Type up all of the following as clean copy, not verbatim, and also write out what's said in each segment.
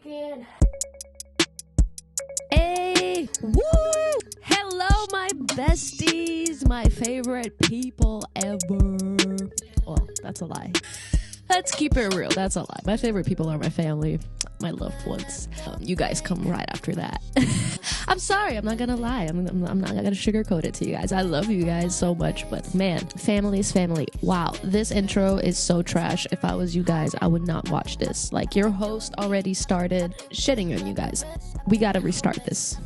weekend. Hey, woo! Hello, my besties, my favorite people ever. Well, that's a lie. Let's keep it real. That's a lie. My favorite people are my family, my loved ones. You guys come right after that. I'm sorry. I'm not gonna lie. I'm not gonna sugarcoat it to you guys. I love you guys so much, but man, family is family. Wow, this intro is so trash. If I was you guys, I would not watch this. Like, your host already started shitting on you guys. We gotta restart this.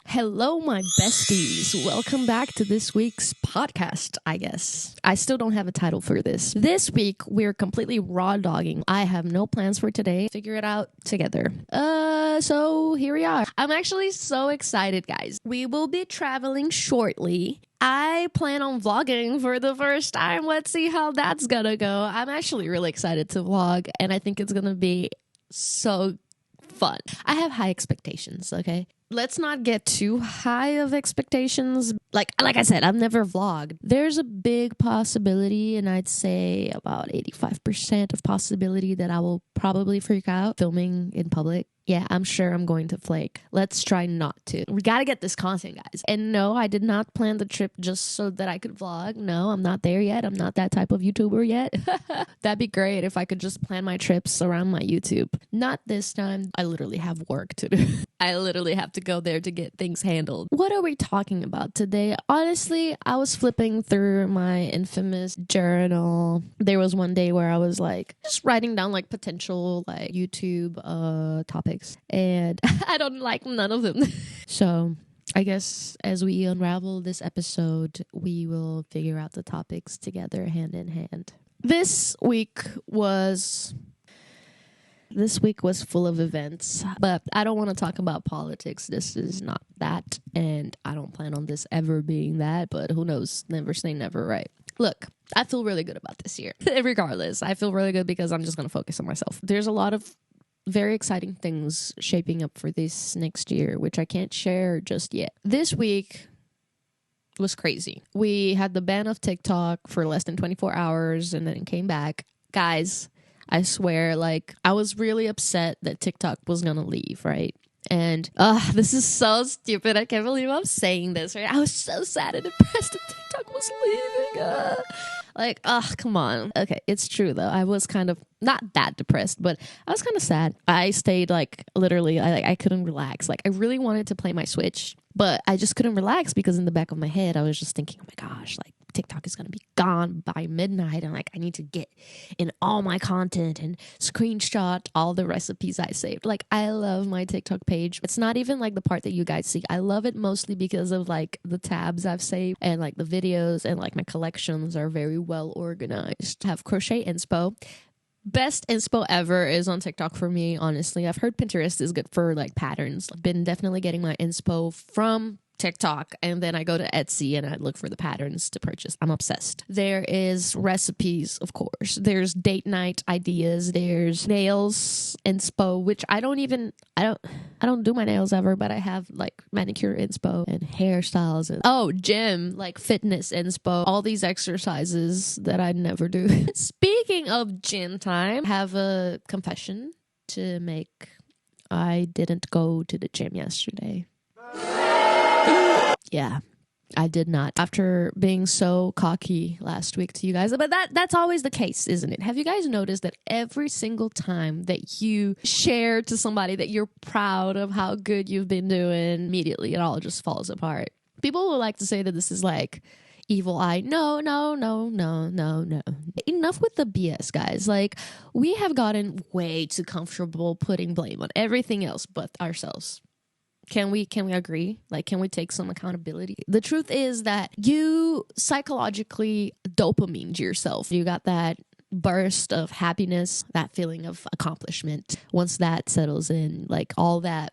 Hello, my besties. Welcome back to this week's podcast, I guess. I still don't have a title for this. This week, we're completely raw dogging. I have no plans for today. Figure it out together. So here we are. I'm actually so excited, guys. We will be traveling shortly. I plan on vlogging for the first time. Let's see how that's gonna go. I'm actually really excited to vlog, and I think it's gonna be so fun. I have high expectations, okay? Let's not get too high of expectations. Like I said, I've never vlogged. There's a big possibility, and I'd say about 85% of possibility that I will probably freak out filming in public. Yeah, I'm sure I'm going to flake. Let's try not to. We gotta get this content, guys. And no, I did not plan the trip just so that I could vlog. No, I'm not there yet. I'm not that type of YouTuber yet. That'd be great if I could just plan my trips around my YouTube. Not this time. I literally have work to do. I literally have to go there to get things handled. What are we talking about today? Honestly, I was flipping through my infamous journal. There was one day where I was like just writing down like potential like YouTube topics, and I don't like none of them. So I guess as we unravel this episode, we will figure out the topics together hand in hand. This week was full of events, but I don't want to talk about politics. This is not that, and I don't plan on this ever being that, but who knows? Never say never, right? Look, I feel really good about this year. Regardless, I feel really good because I'm just going to focus on myself. There's a lot of very exciting things shaping up for this next year, which I can't share just yet. This week was crazy. We had the ban of TikTok for less than 24 hours, and then it came back. Guys, I swear, like, I was really upset that TikTok was gonna leave, right? And this is so stupid. I can't believe I'm saying this, right? I was so sad and depressed that TikTok was leaving. Come on. Okay, it's true though. I was kind of not that depressed, but I was kind of sad. I stayed like literally, I couldn't relax. Like, I really wanted to play my Switch, but I just couldn't relax because in the back of my head, I was just thinking, oh my gosh, like, TikTok is going to be gone by midnight, and like I need to get in all my content and screenshot all the recipes I saved. Like, I love my TikTok page. It's not even like the part that you guys see. I love it mostly because of like the tabs I've saved and like the videos, and like my collections are very well organized. I have crochet inspo. Best inspo ever is on TikTok for me, honestly. I've heard Pinterest is good for like patterns. I've been definitely getting my inspo from TikTok, and then I go to Etsy and I look for the patterns to purchase. I'm obsessed. There is recipes, of course. There's date night ideas. There's nails inspo, which I don't do my nails ever, but I have like manicure inspo and hairstyles and gym, like fitness inspo, all these exercises that I never do. Speaking of gym time, I have a confession to make. I didn't go to the gym yesterday. Yeah, I did not. After being so cocky last week to you guys. But that's always the case, isn't it? Have you guys noticed that every single time that you share to somebody that you're proud of how good you've been doing, immediately it all just falls apart? People will like to say that this is like evil eye. No. Enough with the BS, guys. Like, we have gotten way too comfortable putting blame on everything else but ourselves. Can we agree? Like, can we take some accountability? The truth is that you psychologically dopamine yourself. You got that burst of happiness, that feeling of accomplishment. Once that settles in, like all that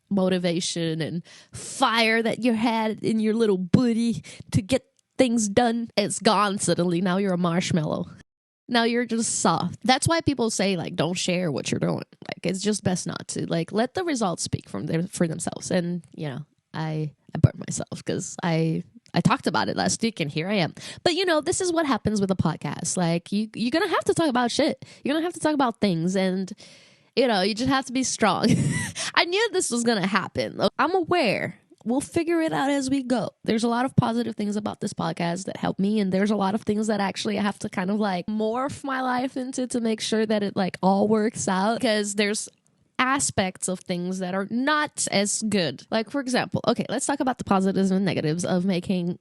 motivation and fire that you had in your little booty to get things done, it's gone suddenly. Now you're a marshmallow. Now you're just soft. That's why people say, like, don't share what you're doing. Like, it's just best not to. Like, let the results speak for themselves. And, you know, I burnt myself because I talked about it last week, and here I am. But, you know, this is what happens with a podcast. Like, you're going to have to talk about shit. You're going to have to talk about things. And You just have to be strong. I knew this was going to happen. I'm aware. We'll figure it out as we go. There's a lot of positive things about this podcast that help me, and there's a lot of things that actually I have to kind of like morph my life into to make sure that it like all works out, because there's aspects of things that are not as good. Like, for example, okay, let's talk about the positives and negatives of making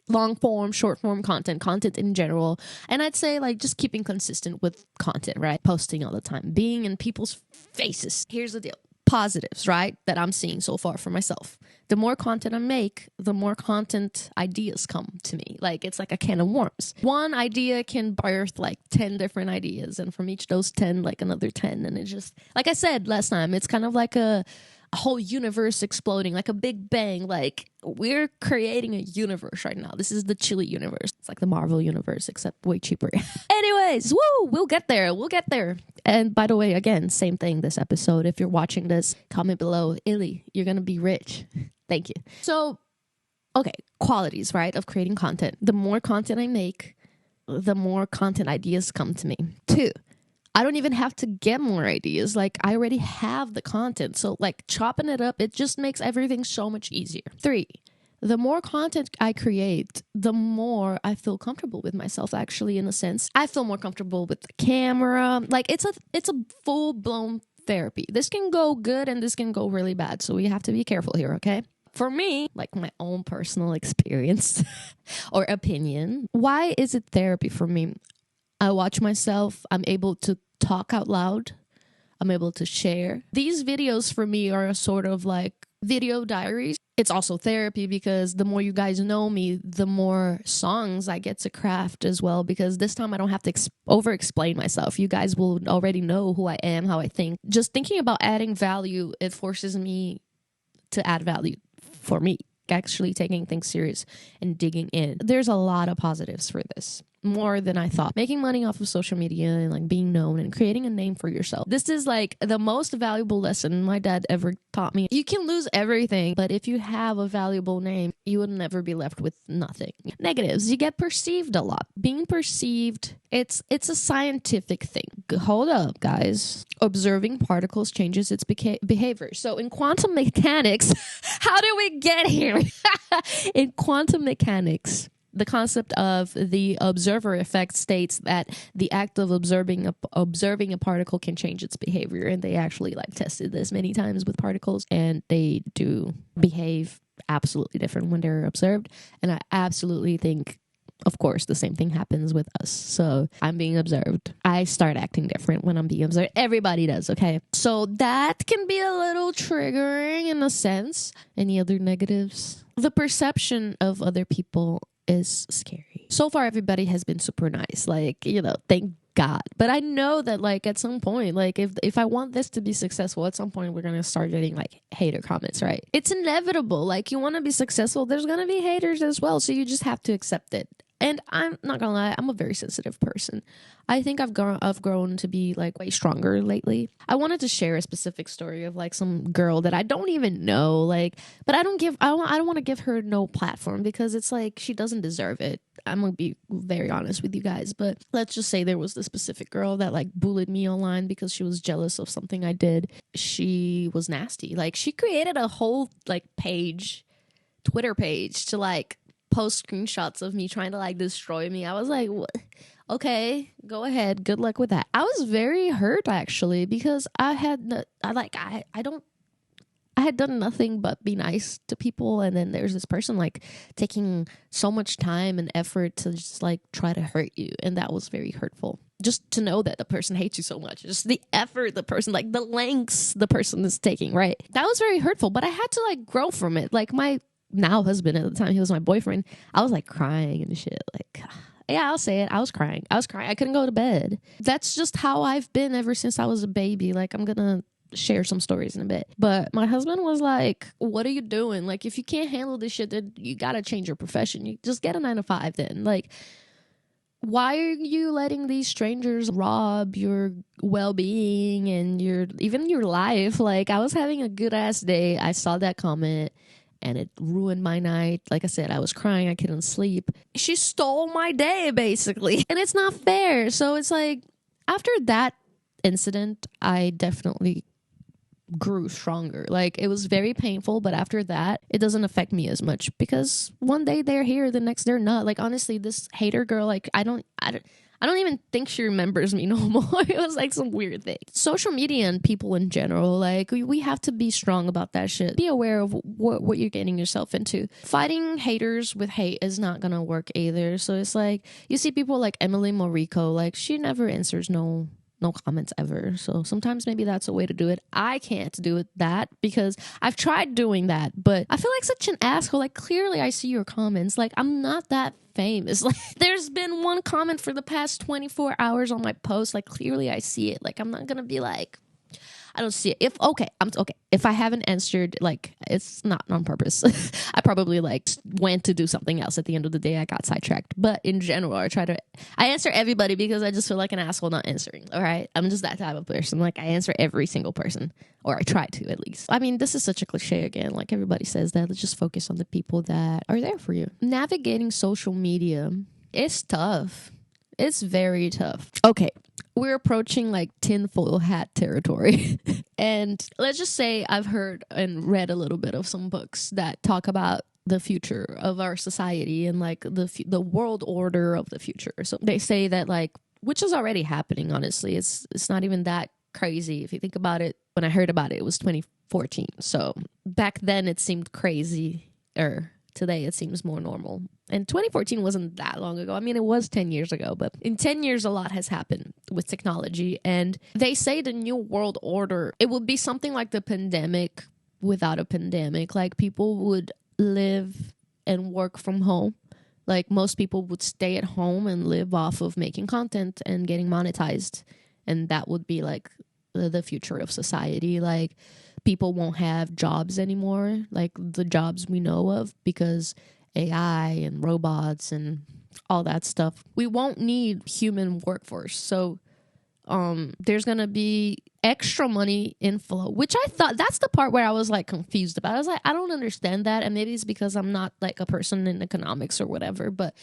long form, short form content in general. And I'd say like just keeping consistent with content, right? Posting all the time, being in people's faces. Here's the deal. Positives, right? That I'm seeing so far for myself. The more content I make, the more content ideas come to me. Like, it's like a can of worms. One idea can birth like 10 different ideas. And from each those 10, like another 10. And it just, like I said last time, it's kind of like a whole universe exploding, like a big bang. Like, we're creating a universe right now. This is the Chili universe. It's like the Marvel universe, except way cheaper. Anyways, woo, we'll get there. And by the way, again, same thing this episode. If you're watching this, comment below. Illy, you're going to be rich. Thank you. So, okay, qualities, right, of creating content. The more content I make, the more content ideas come to me. 2, I don't even have to get more ideas. Like, I already have the content. So, like, chopping it up, it just makes everything so much easier. 3, the more content I create, the more I feel comfortable with myself, actually, in a sense. I feel more comfortable with the camera. Like, it's a full-blown therapy. This can go good and this can go really bad. So we have to be careful here, okay? For me, like my own personal experience or opinion, why is it therapy for me? I watch myself. I'm able to talk out loud. I'm able to share. These videos for me are a sort of like video diaries. It's also therapy because the more you guys know me, the more songs I get to craft as well, because this time I don't have to over-explain myself. You guys will already know who I am, how I think. Just thinking about adding value, it forces me to add value for me, actually taking things serious and digging in. There's a lot of positives for this, more than I thought. Making money off of social media and like being known and creating a name for yourself. This is like the most valuable lesson my dad ever taught me. You can lose everything, but if you have a valuable name, you would never be left with nothing. Negatives, you get perceived a lot. Being perceived, it's a scientific thing. Hold up, guys. Observing particles changes its behavior. So in quantum mechanics, how did we get here? In quantum mechanics, the concept of the observer effect states that the act of observing a particle can change its behavior. And they actually like tested this many times with particles, and they do behave absolutely different when they're observed. And I absolutely think, of course, the same thing happens with us. So I'm being observed. I start acting different when I'm being observed. Everybody does, okay? So that can be a little triggering in a sense. Any other negatives? The perception of other people is scary. So far, everybody has been super nice. Like, thank God. But I know that like at some point, like if I want this to be successful, at some point we're going to start getting like hater comments, right? It's inevitable. Like, you want to be successful, there's going to be haters as well. So you just have to accept it. And I'm not gonna lie, I'm a very sensitive person. I think I've grown to be like way stronger lately. I wanted to share a specific story of like some girl that I don't even know, like, but I don't want to give her no platform because it's like she doesn't deserve it. I'm gonna be very honest with you guys, but let's just say there was this specific girl that like bullied me online because she was jealous of something I did. She was nasty. Like, she created a whole like Twitter page to like post screenshots of me trying to like destroy me. I was like, what? Okay, go ahead. Good luck with that. I was very hurt actually because I had done nothing but be nice to people, and then there's this person like taking so much time and effort to just like try to hurt you, and that was very hurtful. Just to know that the person hates you so much, just the effort the person, like the lengths the person is taking, right? That was very hurtful, but I had to like grow from it. Like, my now husband at the time, he was my boyfriend, I was like crying and shit. Like, yeah, I'll say it. I was crying. I couldn't go to bed. That's just how I've been ever since I was a baby. Like, I'm gonna share some stories in a bit. But my husband was like, what are you doing? Like, if you can't handle this shit, then you gotta change your profession. You just get a 9-to-5 then. Like, why are you letting these strangers rob your well-being and even your life? Like, I was having a good ass day. I saw that comment and it ruined my night. Like I said, I was crying. I couldn't sleep. She stole my day, basically. And it's not fair. So it's like, after that incident, I definitely grew stronger. Like, it was very painful, but after that, it doesn't affect me as much because one day they're here, the next they're not. Like, honestly, this hater girl, like, I don't even think she remembers me no more. It was like some weird thing. Social media and people in general, like, we have to be strong about that shit. Be aware of what you're getting yourself into. Fighting haters with hate is not gonna work either. So it's like, you see people like Emily Morico, like, she never answers no comments ever. So sometimes maybe that's a way to do it. I can't do it that because I've tried doing that, but I feel like such an asshole. Like, clearly I see your comments. Like, I'm not that famous. Like, there's been one comment for the past 24 hours on my post. Like, clearly I see it. Like, I'm not gonna be like, I don't see it. If I haven't answered, like, it's not on purpose. I probably like went to do something else. At the end of the day, I got sidetracked. But in general, I answer everybody because I just feel like an asshole not answering. All right, I'm just that type of person. Like, I answer every single person, or I try to at least. I mean, this is such a cliche again. Like, everybody says that. Let's just focus on the people that are there for you. Navigating social media is tough. It's very tough. Okay, we're approaching like tinfoil hat territory. And let's just say I've heard and read a little bit of some books that talk about the future of our society and like the world order of the future. So they say that, like, which is already happening, honestly. It's not even that crazy. If you think about it, when I heard about it, it was 2014. So back then it seemed crazy, or today it seems more normal. And 2014 wasn't that long ago. I mean, it was 10 years ago, but in 10 years, a lot has happened with technology. And they say the new world order, it would be something like the pandemic without a pandemic. Like, people would live and work from home. Like, most people would stay at home and live off of making content and getting monetized. And that would be like the future of society. Like, people won't have jobs anymore, like the jobs we know of, because AI and robots and all that stuff. We won't need human workforce. So there's gonna be extra money inflow, which I thought, that's the part where I was like confused about. I was like, I don't understand that, and maybe it's because I'm not like a person in economics or whatever, but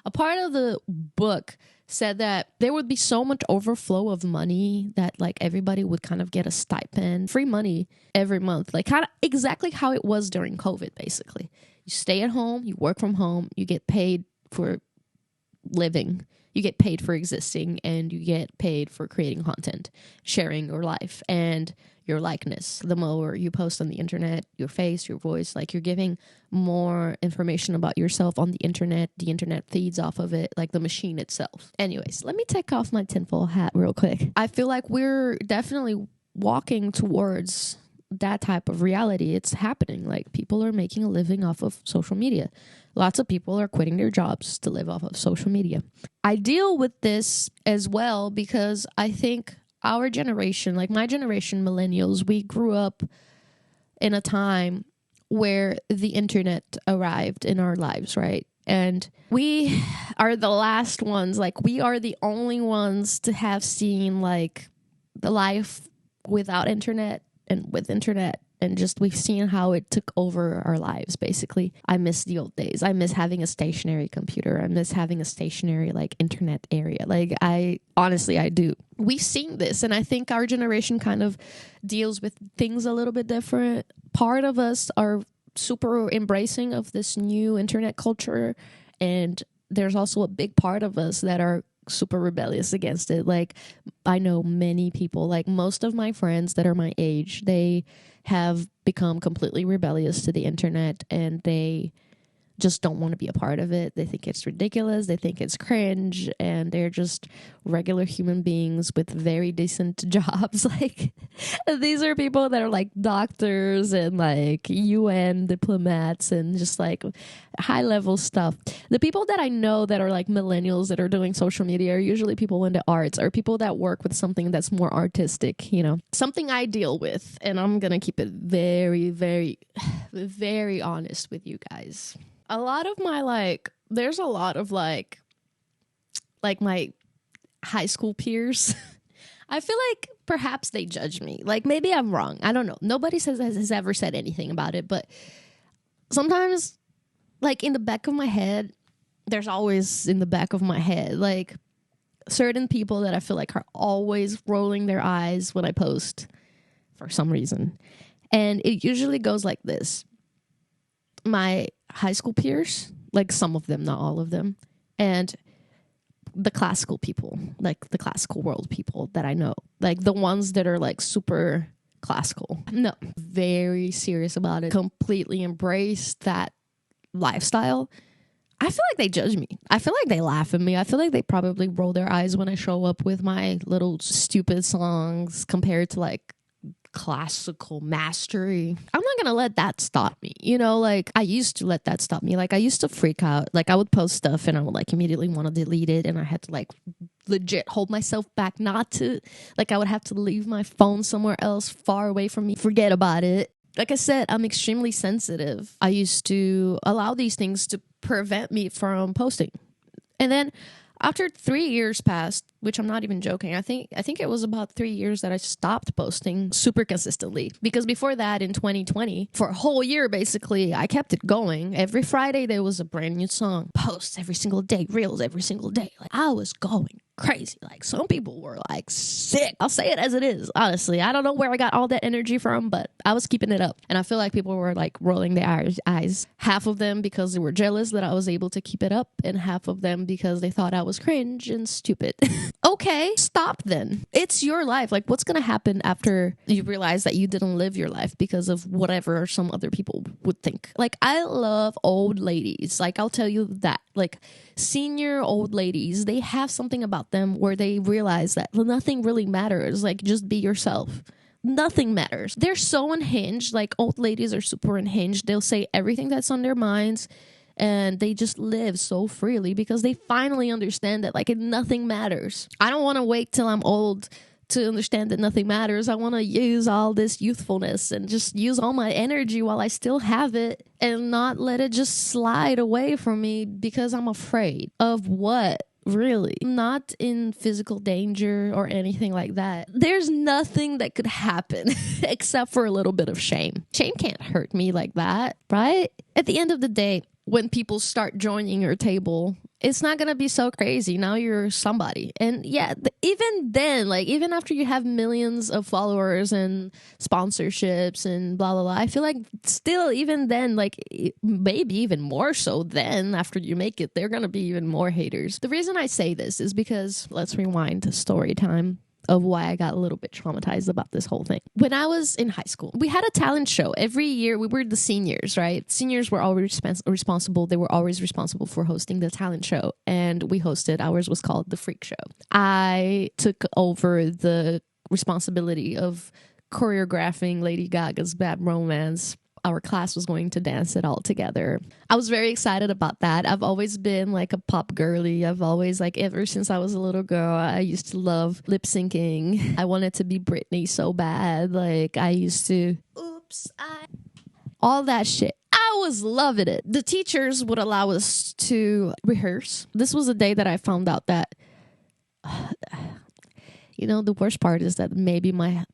a part of the book said that there would be so much overflow of money that like everybody would kind of get a stipend, free money every month, like kind of exactly how it was during COVID. Basically, you stay at home, you work from home, you get paid for living, you get paid for existing, and you get paid for creating content, sharing your life and your likeness. The more you post on the internet, your face, your voice, like, you're giving more information about yourself on the internet feeds off of it, like the machine itself. Anyways, let me take off my tinfoil hat real quick. I feel like we're definitely walking towards that type of reality. It's happening. Like, people are making a living off of social media. Lots of people are quitting their jobs to live off of social media. I deal with this as well because I think our generation, like my generation, millennials, we grew up in a time where the internet arrived in our lives, right? And we are the last ones, like, we are the only ones to have seen like the life without internet and with internet, and just we've seen how it took over our lives. Basically, I miss the old days. I miss having a stationary computer. I miss having a stationary like internet area. Like, I do. We've seen this, and I think our generation kind of deals with things a little bit different. Part of us are super embracing of this new internet culture, and there's also a big part of us that are super rebellious against it. Like, I know many people, like most of my friends that are my age, they have become completely rebellious to the internet, and they just don't want to be a part of it. They think it's ridiculous. They think it's cringe, and they're just regular human beings with very decent jobs. Like, these are people that are like doctors and like UN diplomats and just like high level stuff. The people that I know that are like millennials that are doing social media are usually people in the arts or people that work with something that's more artistic, you know, something I deal with. And I'm going to keep it very, very, very honest with you guys. A lot of my there's a lot of like my high school peers. I feel like perhaps they judge me. Like, maybe I'm wrong. I don't know. Nobody has ever said anything about it, but sometimes, like, in the back of my head, there's always in the back of my head, like, certain people that I feel like are always rolling their eyes when I post for some reason. And it usually goes like this. My high school peers, like some of them, not all of them, and the classical people, like the classical world people that I know, like the ones that are like super classical. No, very serious about it, completely embrace that lifestyle. I feel like they judge me. I feel like they laugh at me. I feel like they probably roll their eyes when I show up with my little stupid songs compared to like classical mastery. I'm not gonna let that stop me. You know, like I used to let that stop me. Like I used to freak out. Like I would post stuff and I would like immediately want to delete it, and I had to like legit hold myself back not to. Like I would have to leave my phone somewhere else far away from me, forget about it. Like I said, I'm extremely sensitive. I used to allow these things to prevent me from posting. And then after 3 years passed, which I'm not even joking, I think it was about 3 years that I stopped posting super consistently. Because before that, in 2020, for a whole year, basically, I kept it going. Every Friday, there was a brand new song. Posts every single day, reels every single day. Like I was going crazy. Like some people were like sick. I'll say it as it is. Honestly, I don't know where I got all that energy from, but I was keeping it up. And I feel like people were like rolling their eyes. Half of them because they were jealous that I was able to keep it up, and half of them because they thought I was cringe and stupid. Okay, stop then. It's your life. Like what's going to happen after you realize that you didn't live your life because of whatever some other people would think? Like I love old ladies. Like I'll tell you that. Like senior old ladies, they have something about them where they realize that nothing really matters. Like just be yourself. Nothing matters. They're so unhinged. Like old ladies are super unhinged. They'll say everything that's on their minds, and they just live so freely because they finally understand that like nothing matters. I don't want to wait till I'm old to understand that nothing matters. I want to use all this youthfulness and just use all my energy while I still have it, and not let it just slide away from me because I'm afraid of what? Really, not in physical danger or anything like that. There's nothing that could happen except for a little bit of shame. Shame can't hurt me like that, right? At the end of the day, when people start joining your table, it's not going to be so crazy. Now you're somebody. And yeah, even then, like even after you have millions of followers and sponsorships and blah, blah, blah, I feel like still even then, like maybe even more so then after you make it, they're going to be even more haters. The reason I say this is because let's rewind to story time of why I got a little bit traumatized about this whole thing. When I was in high school, we had a talent show. Every year, we were the seniors, right? Seniors were always responsible. They were always responsible for hosting the talent show. And we hosted, ours was called The Freak Show. I took over the responsibility of choreographing Lady Gaga's Bad Romance. Our class was going to dance it all together. I was very excited about that. I've always been like a pop girly. I've always like ever since I was a little girl, I used to love lip syncing. I wanted to be Britney so bad. Like I used to, all that shit. I was loving it. The teachers would allow us to rehearse. This was the day that I found out that you know, the worst part is that maybe my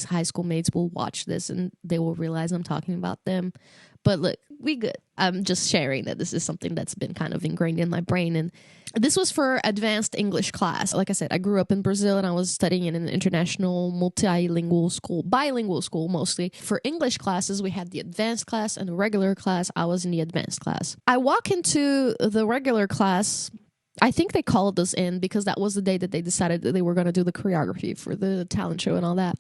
high school mates will watch this and they will realize I'm talking about them. But look, we good. I'm just sharing that this is something that's been kind of ingrained in my brain. And this was for advanced English class. Like I said, I grew up in Brazil and I was studying in an international multilingual school, bilingual school mostly. For English classes, we had the advanced class and the regular class. I was in the advanced class. I walk into the regular class. I think they called us in because that was the day that they decided that they were going to do the choreography for the talent show and all that.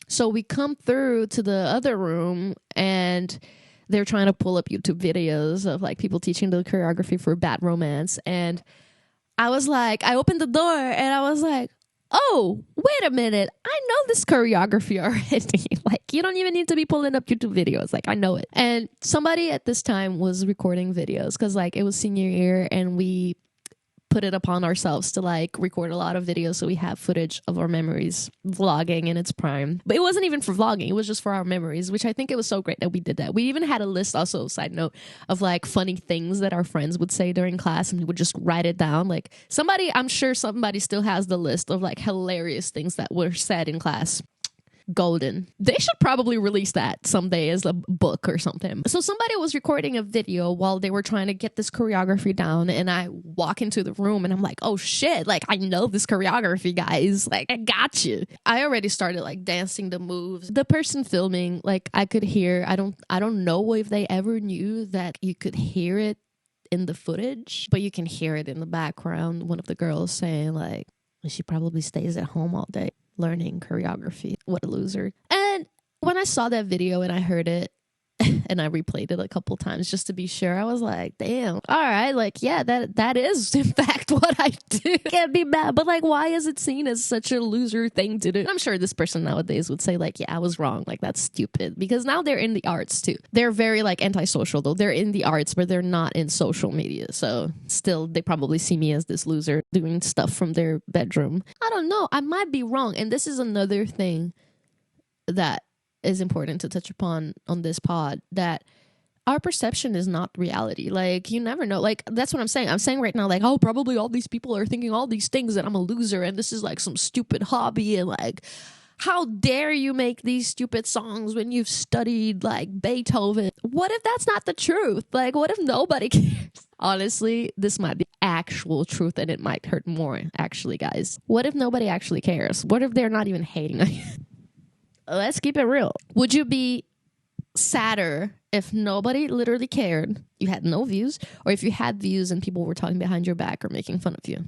So we come through to the other room and they're trying to pull up YouTube videos of like people teaching the choreography for Bad Romance. And I was like, I opened the door and I was like, oh, wait a minute. I know this choreography already. Like, you don't even need to be pulling up YouTube videos. Like, I know it. And somebody at this time was recording videos because like it was senior year and we put it upon ourselves to like record a lot of videos so we have footage of our memories, vlogging in its prime. But it wasn't even for vlogging, it was just for our memories, which I think it was so great that we did that. We even had a list, also side note, of like funny things that our friends would say during class, and we would just write it down. Like I'm sure somebody still has the list of like hilarious things that were said in class. golden. They should probably release that someday as a book or something. So somebody was recording a video while they were trying to get this choreography down, and I walk into the room and I'm like, oh shit, like I know this choreography, guys. Like, I got you. I already started like dancing the moves. The person filming, like I could hear, I don't know if they ever knew that you could hear it in the footage, but you can hear it in the background. One of the girls saying like, she probably stays at home all day learning choreography. What a loser. And when I saw that video and I heard it and I replayed it a couple times just to be sure, I was like, damn, all right, like, yeah, that is in fact what I do. Can't be mad, but like, why is it seen as such a loser thing to do? And I'm sure this person nowadays would say like, yeah, I was wrong, like that's stupid, because now they're in the arts too. They're very like antisocial though. They're in the arts, but they're not in social media, so still they probably see me as this loser doing stuff from their bedroom. I don't know, I might be wrong. And this is another thing that is important to touch upon on this pod, that our perception is not reality. Like, you never know. Like, that's what I'm saying. I'm saying right now, like, oh, probably all these people are thinking all these things, that I'm a loser and this is like some stupid hobby, and like, how dare you make these stupid songs when you've studied like Beethoven? What if that's not the truth? Like, what if nobody cares? Honestly, this might be actual truth, and it might hurt more, actually, guys. What if nobody actually cares? What if they're not even hating on you? Let's keep it real. Would you be sadder if nobody literally cared, you had no views, or if you had views and people were talking behind your back or making fun of you?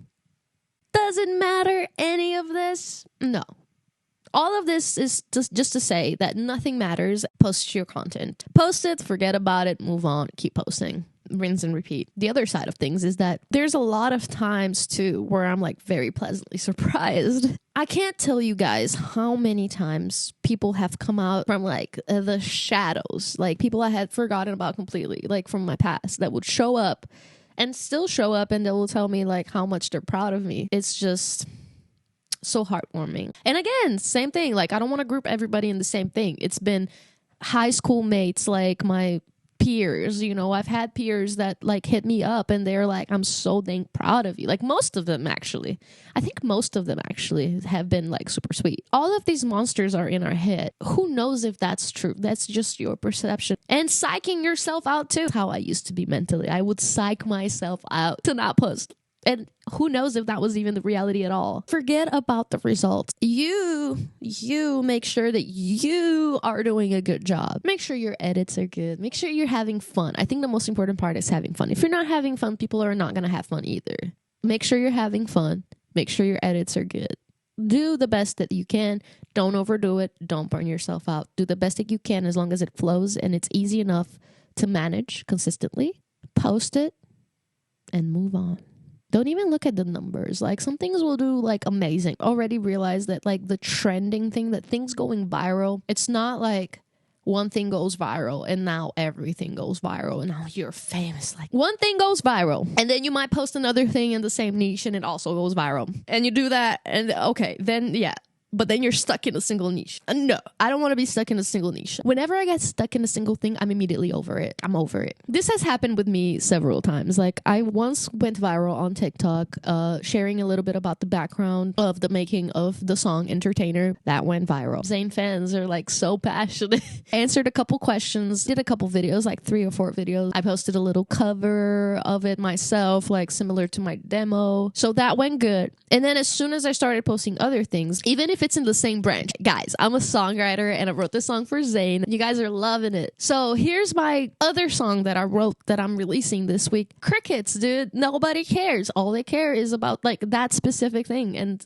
Does it matter, any of this? No. All of this is just to say that nothing matters. Post your content. Post it, forget about it, move on, keep posting. Rinse and repeat. The other side of things is that there's a lot of times too where I'm like very pleasantly surprised. I can't tell you guys how many times people have come out from like the shadows, like people I had forgotten about completely, like from my past, that would show up and still show up, and they will tell me like how much they're proud of me. It's just so heartwarming. And again, same thing. Like, I don't want to group everybody in the same thing. It's been high school mates, like my peers, you know, I've had peers that like hit me up and they're like, I'm so dang proud of you. Like, most of them actually, I think most of them actually have been like super sweet. All of these monsters are in our head. Who knows if that's true? That's just your perception. And psyching yourself out too. How I used to be mentally. I would psych myself out to not post. And who knows if that was even the reality at all. Forget about the results. You make sure that you are doing a good job. Make sure your edits are good. Make sure you're having fun. I think the most important part is having fun. If you're not having fun, people are not going to have fun either. Make sure you're having fun. Make sure your edits are good. Do the best that you can. Don't overdo it. Don't burn yourself out. Do the best that you can as long as it flows and it's easy enough to manage consistently. Post it and move on. Don't even look at the numbers. Like, some things will do like amazing. Already realize that like the trending thing, that things going viral, it's not like one thing goes viral and now everything goes viral and now you're famous. Like, one thing goes viral and then you might post another thing in the same niche and it also goes viral. And you do that and okay, then yeah. But then you're stuck in a single niche. No, I don't want to be stuck in a single niche. Whenever I get stuck in a single thing, I'm immediately over it. I'm over it. This has happened with me several times. Like, I once went viral on TikTok, sharing a little bit about the background of the making of the song Entertainer. That went viral. Zayn fans are like so passionate. Answered a couple questions, did a couple videos, like 3 or 4 videos. I posted a little cover of it myself, like similar to my demo. So that went good. And then as soon as I started posting other things, even if it's in the same branch, guys, I'm a songwriter and I wrote this song for Zayn. You guys are loving it. So here's my other song that I wrote that I'm releasing this week. Crickets, dude. Nobody cares. All they care is about like that specific thing. And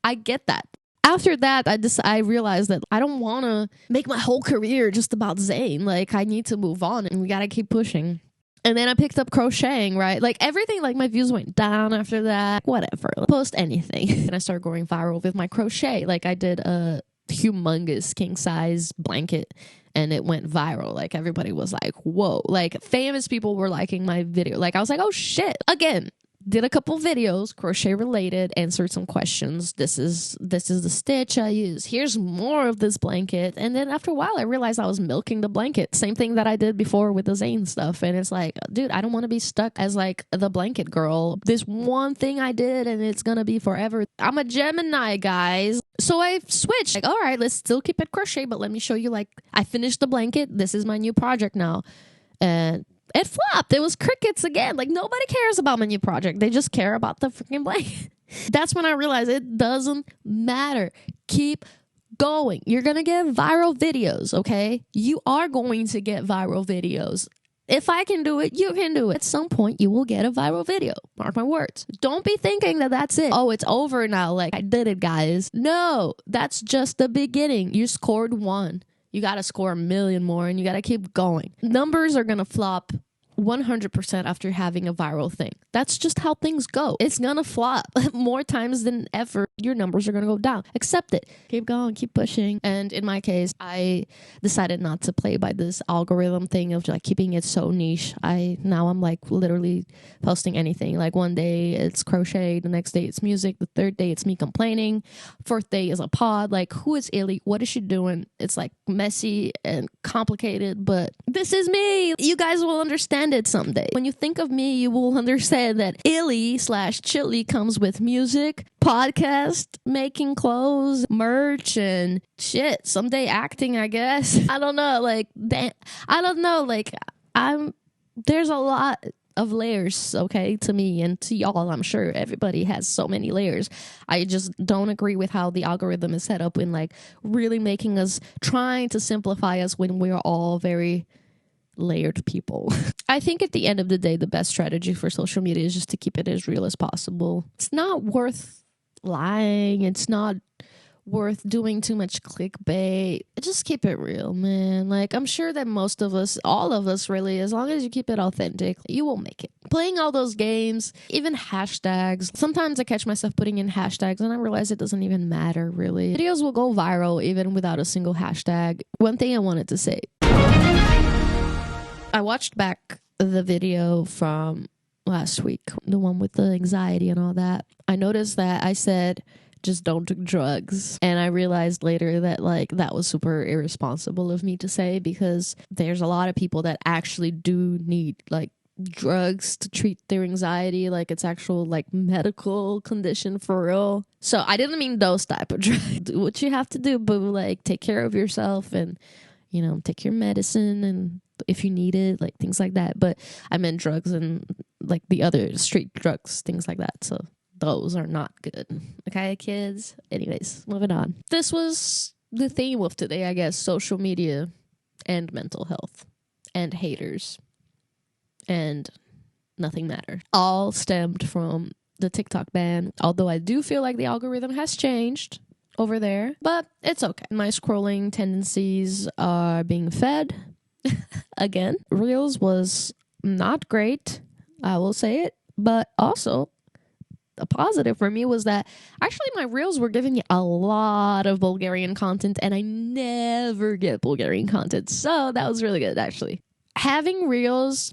I get that. After that, I realized that I don't want to make my whole career just about Zayn. Like, I need to move on and we got to keep pushing. And then I picked up crocheting, right? Like, everything, like, my views went down after that. Whatever. Post anything. And I started going viral with my crochet. Like, I did a humongous king-size blanket and it went viral. Like, everybody was like, whoa. Like, famous people were liking my video. Like, I was like, oh, shit. Again, did a couple videos, crochet related, answered some questions. This is the stitch I use. Here's more of this blanket. And then after a while, I realized I was milking the blanket. Same thing that I did before with the Zane stuff. And it's like, dude, I don't want to be stuck as like the blanket girl. This one thing I did and it's going to be forever. I'm a Gemini, guys. So I switched. Like, all right, let's still keep it crochet, but let me show you, like, I finished the blanket. This is my new project now. And it flopped. It was crickets again. Like, nobody cares about my new project. They just care about the freaking blanket. That's when I realized it doesn't matter. Keep going. You're going to get viral videos, okay? You are going to get viral videos. If I can do it, you can do it. At some point, you will get a viral video. Mark my words. Don't be thinking that that's it. Oh, it's over now. Like, I did it, guys. No, that's just the beginning. You scored 1. You got to score 1 million more, and you got to keep going. Numbers are going to flop 100% after having a viral thing. That's just how things go. It's gonna flop more times than ever. Your numbers are gonna go down. Accept it. Keep going, keep pushing. And in my case, I decided not to play by this algorithm thing of like keeping it so niche. Now I'm like literally posting anything. Like one day it's crochet, the next day it's music, the third day it's me complaining, fourth day is a pod. Like, who is Illy? What is she doing? It's like messy and complicated, but this is me. You guys will understand it someday. When you think of me, you will understand that Illy/Chili comes with music, podcast, making clothes, merch, and shit. Someday acting, I guess. I don't know. Like, I don't know. Like, there's a lot of layers, okay, to me and to y'all. I'm sure everybody has so many layers. I just don't agree with how the algorithm is set up in like really making us, trying to simplify us when we're all very layered people. I think at the end of the day, the best strategy for social media is just to keep it as real as possible. It's not worth lying. It's not worth doing too much clickbait. Just keep it real, man. Like, I'm sure that most of us, all of us really, as long as you keep it authentic, you will make it. Playing all those games, even hashtags. Sometimes I catch myself putting in hashtags and I realize it doesn't even matter, really. Videos will go viral even without a single hashtag. One thing I wanted to say. I watched back the video from last week, the one with the anxiety and all that. I noticed that I said, just don't do drugs. And I realized later that like that was super irresponsible of me to say, because there's a lot of people that actually do need like drugs to treat their anxiety, like it's actual like medical condition for real. So I didn't mean those type of drugs. Do what you have to do, but like take care of yourself and, you know, take your medicine and if you need it, like things like that. But I meant drugs and like the other street drugs, things like that. So those are not good. Okay, kids? Anyways, moving on. This was the theme of today, I guess. Social media and mental health and haters and nothing mattered. All stemmed from the TikTok ban. Although I do feel like the algorithm has changed over there, but it's okay. My scrolling tendencies are being fed. Again, Reels was not great, I will say it, but also a positive for me was that actually my Reels were giving me a lot of Bulgarian content, and I never get Bulgarian content, so that was really good actually. Having Reels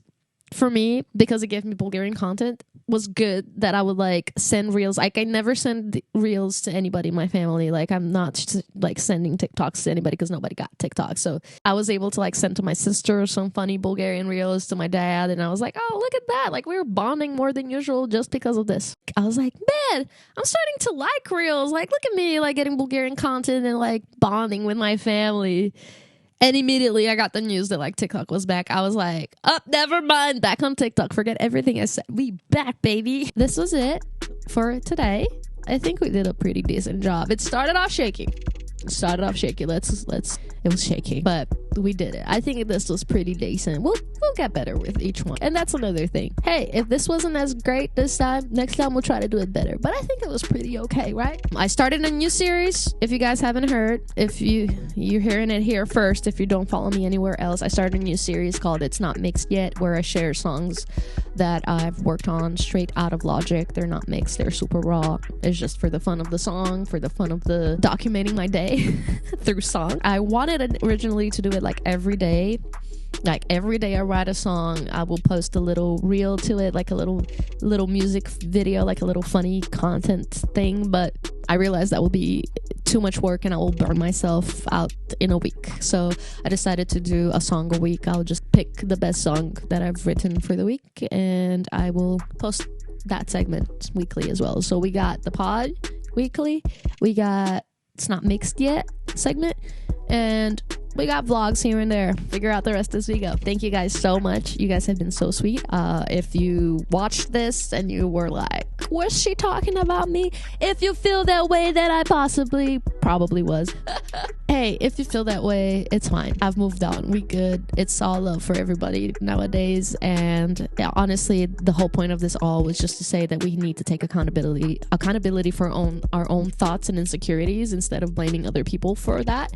for me, because it gave me Bulgarian content, was good. That I would like send Reels. Like I never send Reels to anybody in my family. Like I'm not like sending TikToks to anybody because nobody got TikTok. So I was able to like send to my sister some funny Bulgarian Reels, to my dad, and I was like, oh, look at that. Like we were bonding more than usual just because of this. I was like, man, I'm starting to like Reels. Like look at me like getting Bulgarian content and like bonding with my family. And immediately I got the news that like TikTok was back. I was like, oh, never mind. Back on TikTok. Forget everything I said. We back, baby. This was it for today. I think we did a pretty decent job. It started off shaky. It was shaking, but we did it. I think this was pretty decent. We'll get better with each one. And that's another thing. Hey, if this wasn't as great this time, next time we'll try to do it better. But I think it was pretty okay, right? I started a new series. If you guys haven't heard, if you're hearing it here first, if you don't follow me anywhere else, I started a new series called It's Not Mixed Yet, where I share songs that I've worked on straight out of Logic. They're not mixed. They're super raw. It's just for the fun of the song, for the fun of the documenting my day through song. I wanted originally to do it like every day, Like every day I write a song, I will post a little reel to it, like a little music video, like a little funny content thing. But I realized that will be too much work and I will burn myself out in a week. So I decided to do a song a week. I'll just pick the best song that I've written for the week and I will post that segment weekly as well. So we got the pod weekly, we got It's Not Mixed Yet segment, and we got vlogs here and there. Figure out the rest as we go. Thank you guys so much. You guys have been so sweet. If you watched this and you were like, was she talking about me? If you feel that way, that I probably was. Hey, if you feel that way, it's fine. I've moved on. We good. It's all love for everybody nowadays. And yeah, honestly, the whole point of this all was just to say that we need to take accountability for our own thoughts and insecurities instead of blaming other people for that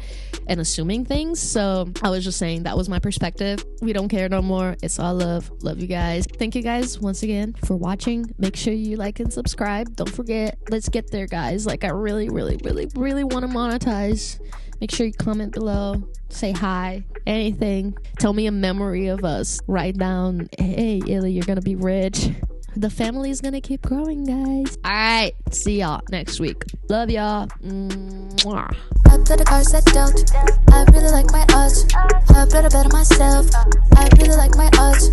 and assuming things. So I was just saying that was my perspective. We don't care no more. It's all love. Love you guys. Thank you guys once again for watching. Make sure you like and subscribe. Don't forget. Let's get there, guys. Like, I really want to monetize. Make sure you comment below, say hi, anything. Tell me a memory of us. Write down, hey, Illy, you're gonna be rich. The family is gonna keep growing, guys. All right, see y'all next week. Love y'all. Mwah. After the cards that dealt, I really like my odds. I better bet on myself. I really like my odds.